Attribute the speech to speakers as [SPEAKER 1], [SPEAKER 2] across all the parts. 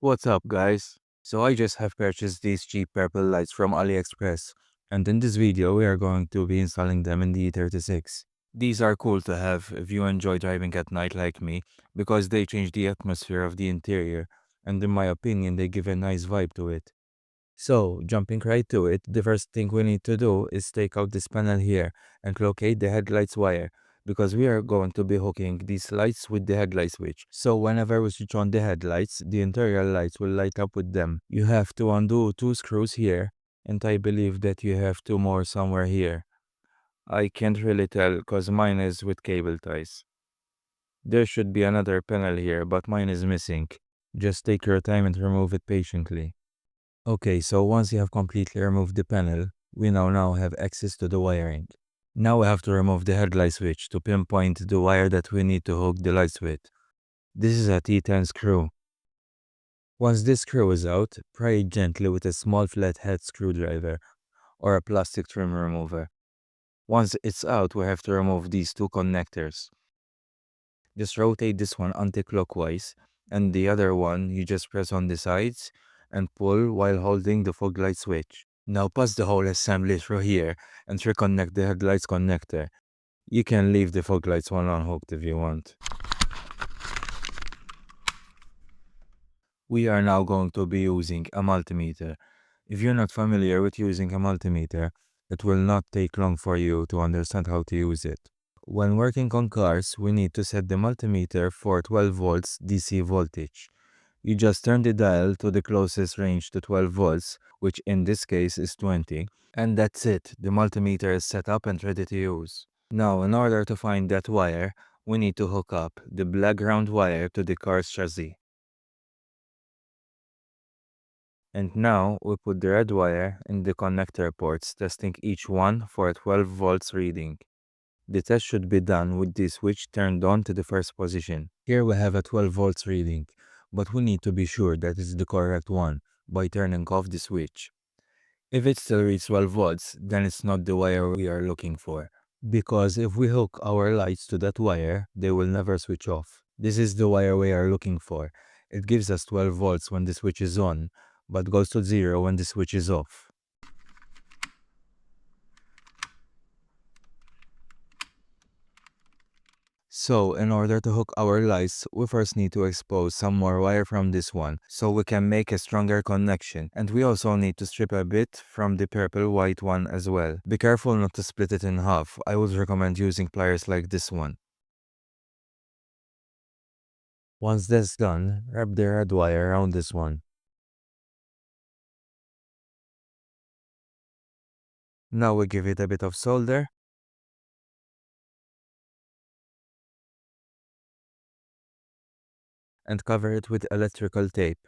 [SPEAKER 1] What's up, guys? So I just have purchased these cheap purple lights from AliExpress, and in this video we are going to be installing them in the E36. These are cool to have if you enjoy driving at night like me, because they change the atmosphere of the interior, and in my opinion they give a nice vibe to it. So, jumping right to it, the first thing we need to do is take out this panel here and locate the headlights wire, because we are going to be hooking these lights with the headlight switch. So whenever we switch on the headlights, the interior lights will light up with them. You have to undo two screws here, and I believe that you have two more somewhere here. I can't really tell cause mine is with cable ties. There should be another panel here, but mine is missing. Just take your time and remove it patiently. Okay, so once you have completely removed the panel, we now have access to the wiring. Now we have to remove the headlight switch to pinpoint the wire that we need to hook the lights with. This is a T10 screw. Once this screw is out, pry it gently with a small flathead screwdriver or a plastic trim remover. Once it's out, we have to remove these two connectors. Just rotate this one anti-clockwise, and the other one you just press on the sides and pull while holding the fog light switch. Now pass the whole assembly through here and reconnect the headlights connector. You can leave the fog lights one unhooked if you want. We are now going to be using a multimeter. If you're not familiar with using a multimeter, it will not take long for you to understand how to use it. When working on cars, we need to set the multimeter for 12 volts DC voltage. You just turn the dial to the closest range to 12 volts, which in this case is 20, and that's it. The multimeter is set up and ready to use. Now, in order to find that wire, we need to hook up the black ground wire to the car's chassis. And now we put the red wire in the connector ports, testing each one for a 12 volts reading. The test should be done with the switch turned on to the first position. Here we have a 12 volts reading, but we need to be sure that it's the correct one by turning off the switch. If it still reads 12 volts, then it's not the wire we are looking for. Because if we hook our lights to that wire, they will never switch off. This is the wire we are looking for. It gives us 12 volts when the switch is on, but goes to 0 when the switch is off. So, in order to hook our lights, we first need to expose some more wire from this one, so we can make a stronger connection. And we also need to strip a bit from the purple-white one as well. Be careful not to split it in half. I would recommend using pliers like this one. Once that's done, wrap the red wire around this one. Now we give it a bit of solder. And cover it with electrical tape.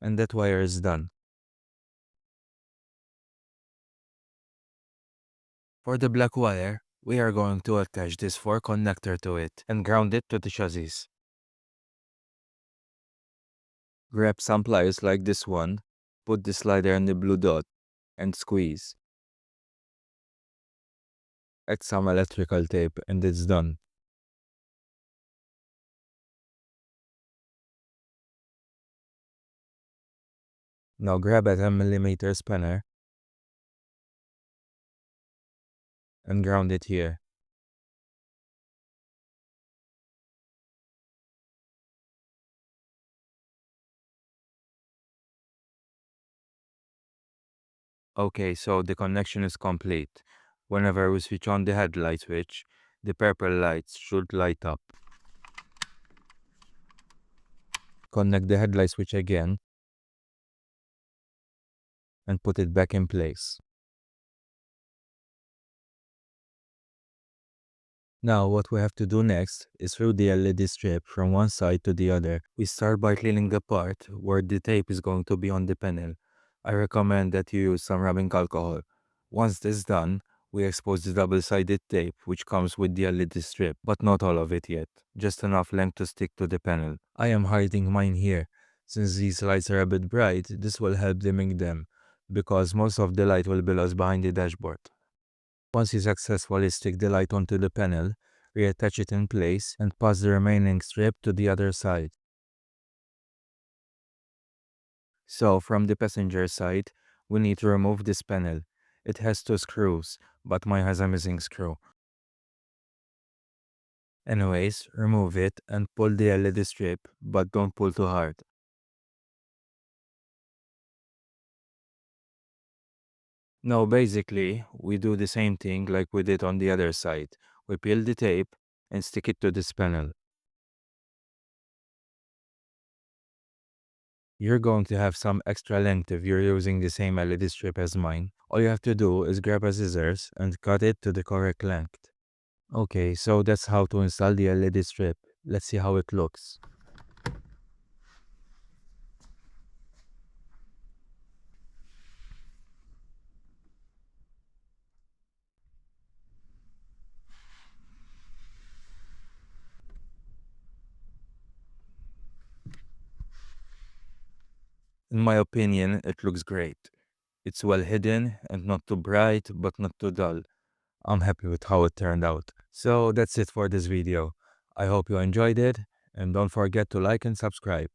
[SPEAKER 1] And that wire is done. For the black wire, we are going to attach this 4 connector to it and ground it to the chassis. Grab some pliers like this one, put the slider in the blue dot, and squeeze. Add some electrical tape and it's done. Now grab a 10mm spanner and ground it here. Okay, so the connection is complete. Whenever we switch on the headlight switch, the purple lights should light up. Connect the headlight switch again and put it back in place. Now what we have to do next is route the LED strip from one side to the other. We start by cleaning the part where the tape is going to be on the panel. I recommend that you use some rubbing alcohol. Once this is done, we expose the double-sided tape which comes with the LED strip, but not all of it yet, just enough length to stick to the panel. I am hiding mine here. Since these lights are a bit bright, this will help dimming them, because most of the light will be lost behind the dashboard. Once you successfully stick the light onto the panel, reattach it in place and pass the remaining strip to the other side. So from the passenger side, we need to remove this panel. It has 2 screws, but mine has a missing screw. Anyways, remove it and pull the LED strip, but don't pull too hard. Now basically, we do the same thing like we did on the other side. We peel the tape and stick it to this panel. You're going to have some extra length if you're using the same LED strip as mine. All you have to do is grab a scissors and cut it to the correct length. Okay, so that's how to install the LED strip. Let's see how it looks. In my opinion, it looks great. It's well hidden and not too bright, but not too dull. I'm happy with how it turned out. So that's it for this video. I hope you enjoyed it, and don't forget to like and subscribe.